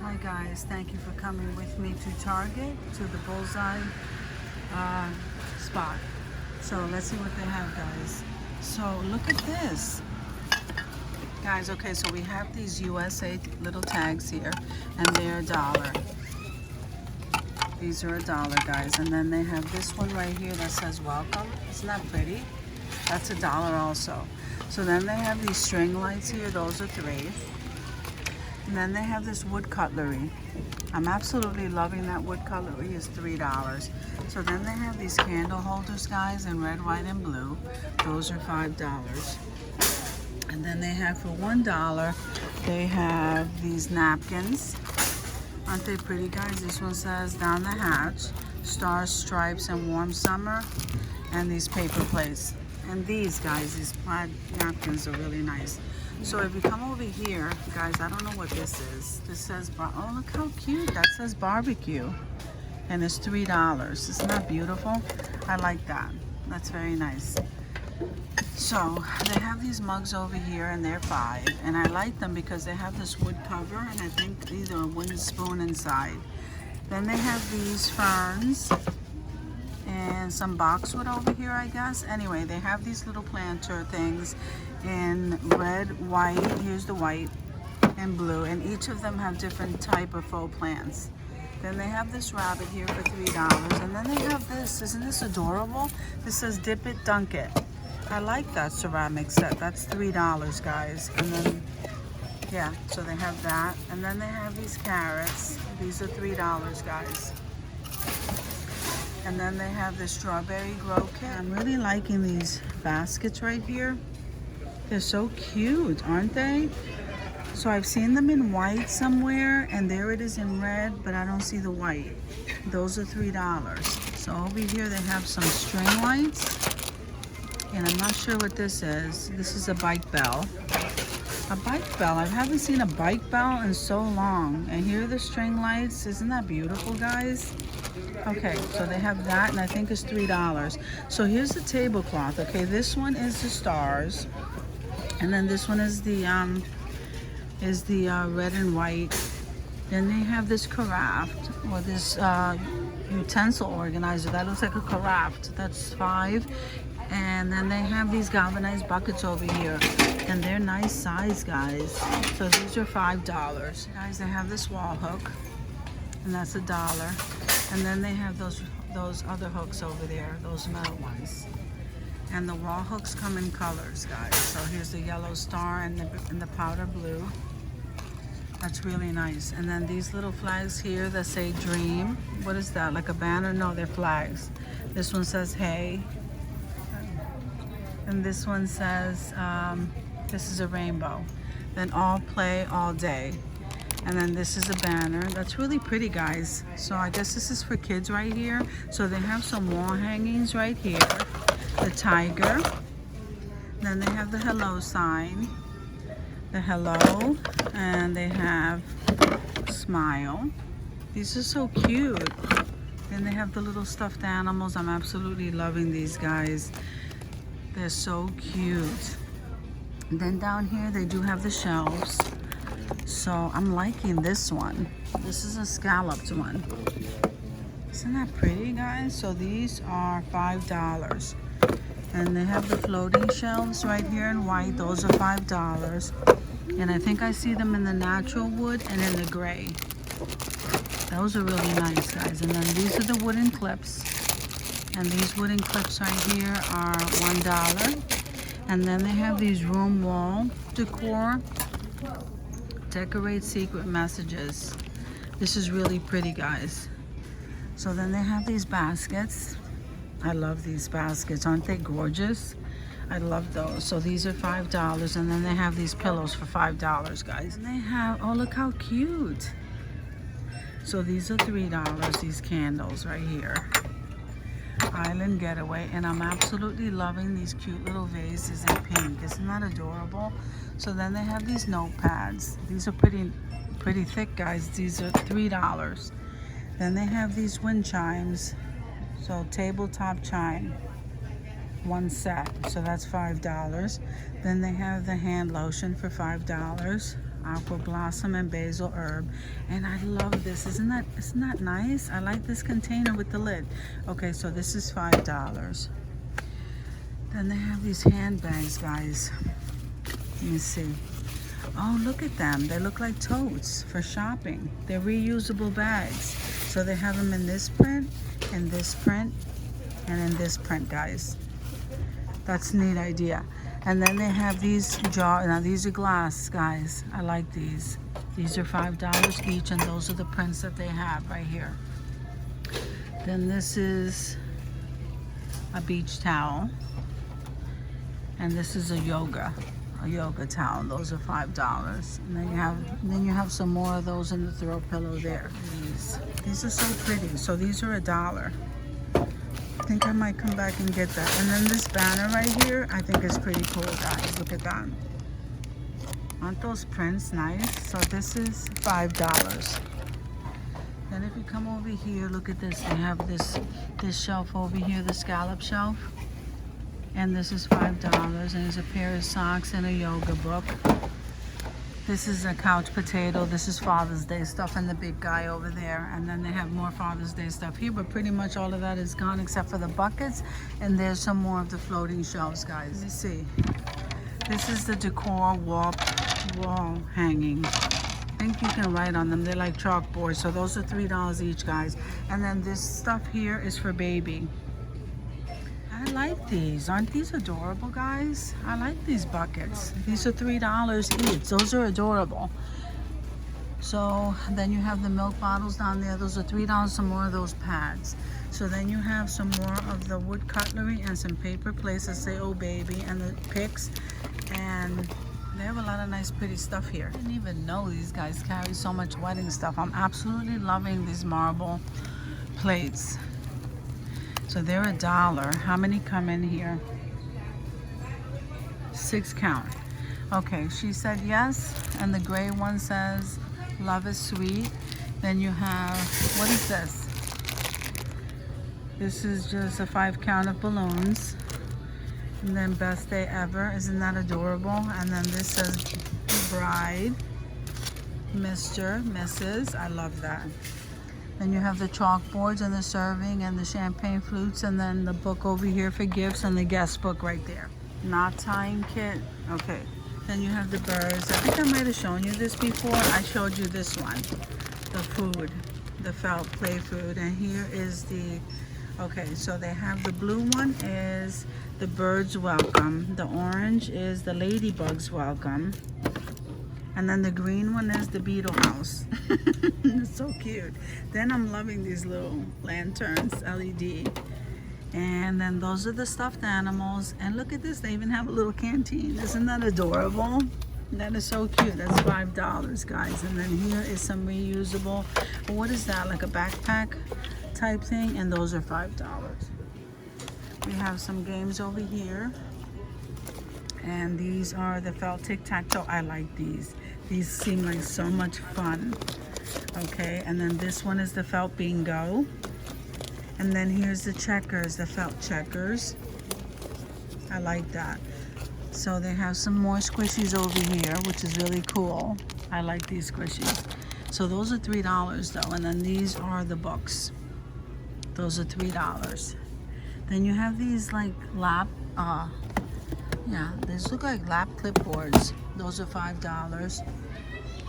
Hi guys, thank you for coming with me to Target, to the Bullseye spot. So let's see what they have, guys. So look at this. Guys, okay, so we have these USA little tags here, and they're $1. These are $1, guys. And then they have this one right here that says welcome. Isn't that pretty? That's $1 also. So then they have these string lights here, those are $3. And then they have this wood cutlery. I'm absolutely loving that wood cutlery. It's $3. So then they have these candle holders, guys, in red, white, and blue. Those are $5. And then they have for $1, they have these napkins. Aren't they pretty, guys? This one says down the hatch, stars, stripes, and warm summer. And these paper plates. And these, guys, these plaid napkins are really nice. So if you come over here, guys, I don't know what this is. This says, oh, look how cute. That says barbecue. And it's $3. Isn't that beautiful? I like that. That's very nice. So they have these mugs over here, and they're $5. And I like them because they have this wood cover, and I think these are a wooden spoon inside. Then they have these ferns and some boxwood over here, I guess. Anyway, they have these little planter things in red, white, here's the white, and blue, and each of them have different type of faux plants. Then they have this rabbit here for $3, and then they have this. Isn't this adorable? This says dip it, dunk it. I like that ceramic set. That's $3, guys. And then, yeah, so they have that. And then they have these carrots. These are $3, guys. And then they have the strawberry grow kit. I'm really liking these baskets right here. They're so cute, aren't they? So I've seen them in white somewhere, and there it is in red, but I don't see the white. Those are $3. So over here they have some string lights, and I'm not sure what this is. This is a bike bell. A bike bell. I haven't seen a bike bell in so long. And here are the string lights. Isn't that beautiful, guys? Okay, so they have that, and I think it's $3. So here's the tablecloth. Okay, this one is the stars, and then this one is the red and white. Then they have this carafe, or this utensil organizer that looks like a carafe. That's $5. And then they have these galvanized buckets over here, and they're nice size, guys. So these are $5. Guys, they have this wall hook, and that's $1. And then they have those other hooks over there, those metal ones. And the wall hooks come in colors, guys. So here's the yellow star and the powder blue. That's really nice. And then these little flags here that say dream. What is that, like a banner? No, they're flags. This one says hey. And this one says, this is a rainbow. Then all play all day. And then this is a banner. That's really pretty, guys. So I guess this is for kids right here. So they have some wall hangings right here. The tiger. Then they have the hello sign. The hello. And they have smile. These are so cute. Then they have the little stuffed animals. I'm absolutely loving these, guys. They're so cute. And then down here they do have the shelves. So I'm liking this one. This is a scalloped one. Isn't that pretty, guys? So these are $5. And they have the floating shelves right here in white. Those are $5. And I think I see them in the natural wood and in the gray. Those are really nice, guys. And then these are the wooden clips. And these wooden clips right here are $1. And then they have these room wall decor. Decorate secret messages. This is really pretty, guys. So then they have these baskets. I love these baskets. Aren't they gorgeous? I love those. So these are $5. And then they have these pillows for $5, guys. And they have, oh, look how cute. So these are $3, these candles right here. Island Getaway, and I'm absolutely loving these cute little vases in pink. Isn't that adorable? So then they have these notepads. These are pretty thick, guys. These are $3. Then they have these wind chimes. So tabletop chime, one set. So that's $5. Then they have the hand lotion for $5. Aqua Blossom and Basil Herb. And I love this. Isn't that nice? I like this container with the lid. Okay, so this is $5. Then they have these handbags, guys. Let me see. Oh, look at them. They look like totes for shopping. They're reusable bags. So they have them in this print, and this print, and in this print, guys. That's a neat idea. And then they have these jars. Now these are glass, guys. I like these. These are $5 each, and those are the prints that they have right here. Then this is a beach towel. And this is a yoga towel. Those are $5. And then you have some more of those in the throw pillow there. These are so pretty. So these are $1. I think I might come back and get that. And then this banner right here, I think is pretty cool, guys. Look at that. Aren't those prints nice? So this is $5. Then if you come over here, look at this. They have this shelf over here, the scallop shelf. And this is $5, and there's a pair of socks and a yoga book. This is a couch potato. This is Father's Day stuff, and the big guy over there. And then they have more Father's Day stuff here, but pretty much all of that is gone except for the buckets. And there's some more of the floating shelves, guys. Let me see. This is the Decor wall hanging. I think you can write on them. They're like chalkboards, so those are $3 each, guys. And then this stuff here is for baby. I like these. Aren't these adorable, guys? I like these buckets. These are $3 each. Those are adorable. So then you have the milk bottles down there. Those are $3. Some more of those pads. So then you have some more of the wood cutlery and some paper plates that say "Oh Baby" and the picks. And they have a lot of nice pretty stuff here. I didn't even know these guys carry so much wedding stuff. I'm absolutely loving these marble plates. So they're $1. How many come in here? 6 count. Okay, she said yes, and the gray one says love is sweet. Then you have, what is this? This is just a 5 count of balloons. And then best day ever. Isn't that adorable? And then this says bride, Mr., Mrs. I love that. Then you have the chalkboards and the serving and the champagne flutes, and then the book over here for gifts and the guest book right there. Knot tying kit. Okay. Then you have the birds. I think I might have shown you this before. I showed you this one. The food. The felt play food. And here is the... Okay, so they have the blue one is the birds welcome. The orange is the ladybugs welcome. And then the green one is the beetle house. It's so cute. Then I'm loving these little lanterns, LED. And then those are the stuffed animals. And look at this, they even have a little canteen. Isn't that adorable? That is so cute. That's $5, guys. And then here is some reusable, what is that, like a backpack type thing? And those are $5. We have some games over here. And these are the felt tic-tac-toe. I like these. These seem like so much fun. Okay, and then this one is the felt bingo. And then here's the checkers, the felt checkers. I like that. So they have some more squishies over here, which is really cool. I like these squishies. So those are $3 though. And then these are the books. Those are $3. Then you have these like lap, yeah, these look like lap clipboards. Those are $5.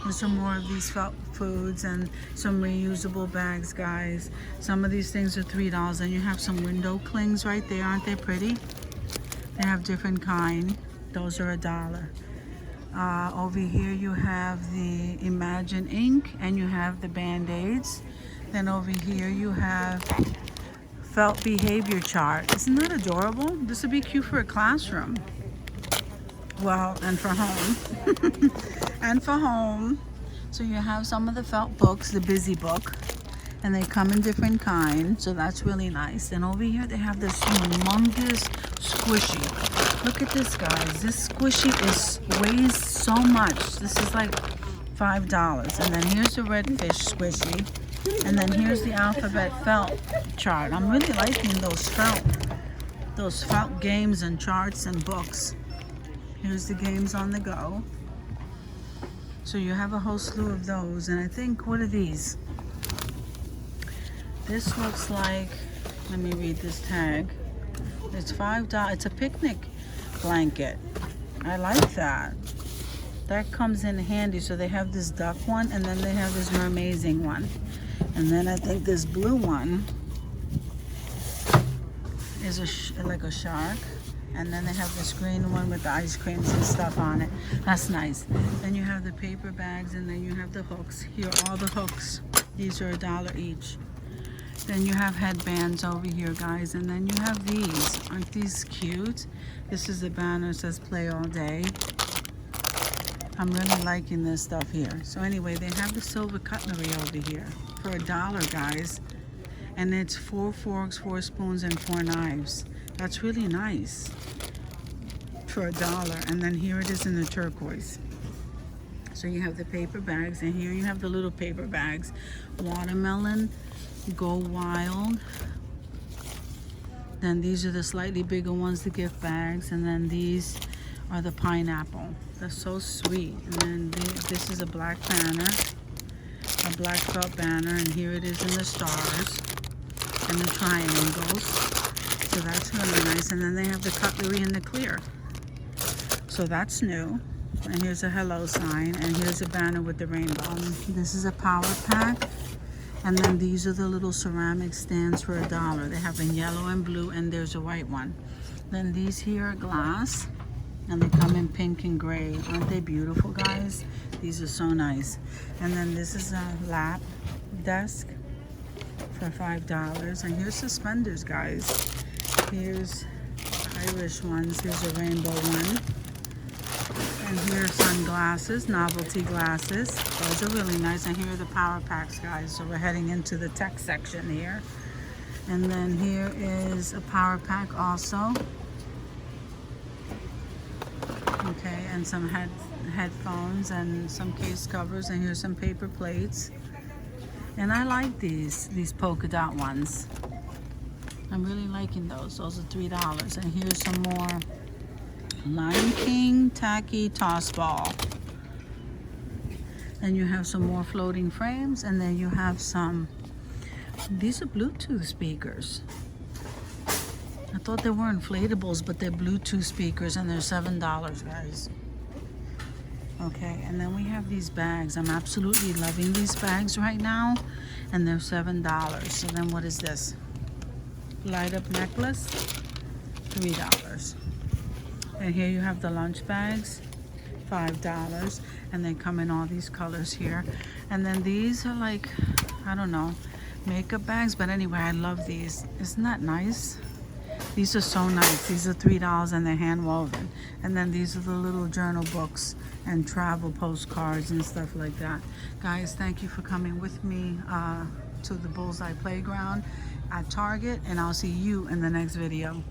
There's some more of these felt foods and some reusable bags, guys. Some of these things are $3. And you have some window clings right there. Aren't they pretty? They have different kind. Those are $1. Over here you have the Imagine ink and you have the Band-Aids. Then over here you have felt behavior chart. Isn't that adorable? This would be cute for a classroom. Well, and for home. And for home. So you have some of the felt books, the busy book, and they come in different kinds, so that's really nice. And over here they have this humongous squishy. Look at this, guys. This squishy weighs so much. This is like $5. And then here's the redfish squishy. And then here's the alphabet felt chart. I'm really liking those felt games and charts and books. Here's the games on the go. So you have a whole slew of those. And I think, what are these? This looks like, let me read this tag. It's $5. It's a picnic blanket. I like that. That comes in handy. So they have this duck one, and then they have this mermaiding one. And then I think this blue one is like a shark. And then they have this green one with the ice creams and stuff on it. That's nice. Then you have the paper bags, and then you have the hooks. Here are all the hooks. These are $1 each. Then you have headbands over here, guys. And then you have these. Aren't these cute? This is a banner that says play all day. I'm really liking this stuff here. So anyway, they have the silver cutlery over here for $1, guys. And it's 4 forks, 4 spoons, and 4 knives. That's really nice for $1. And then here it is in the turquoise. So you have the paper bags, and here you have the little paper bags. Watermelon, Go Wild. Then these are the slightly bigger ones, the gift bags. And then these are the pineapple. That's so sweet. And then this is a black banner, a black felt banner. And here it is in the stars and the triangles. So that's really nice. And then they have the cutlery in the clear. So that's new. And here's a hello sign. And here's a banner with the rainbow. This is a power pack. And then these are the little ceramic stands for $1. They have in yellow and blue, and there's a white one. Then these here are glass. And they come in pink and gray. Aren't they beautiful, guys? These are so nice. And then this is a lap desk for $5. And here's suspenders, guys. Here's Irish ones. Here's a rainbow one. And here's sunglasses, novelty glasses. Those are really nice. And here are the power packs, guys. So we're heading into the tech section here. And then here is a power pack also. Okay, and some headphones and some case covers, and here's some paper plates. And I like these polka dot ones. I'm really liking those. Those are $3. And here's some more Lion King tacky toss ball. Then you have some more floating frames, and then you have some, these are Bluetooth speakers. I thought they were inflatables, but they're Bluetooth speakers, and they're $7, guys. Okay, and then we have these bags. I'm absolutely loving these bags right now, and they're $7. So then what is this? Light up necklace, $3. And here you have the lunch bags, $5, and they come in all these colors here. And then these are like, I don't know, makeup bags, but anyway, I love these. Isn't that nice? These are so nice. These are $3, and they're hand woven. And then these are the little journal books and travel postcards and stuff like that. Guys, thank you for coming with me to the Bullseye Playground at Target, and I'll see you in the next video.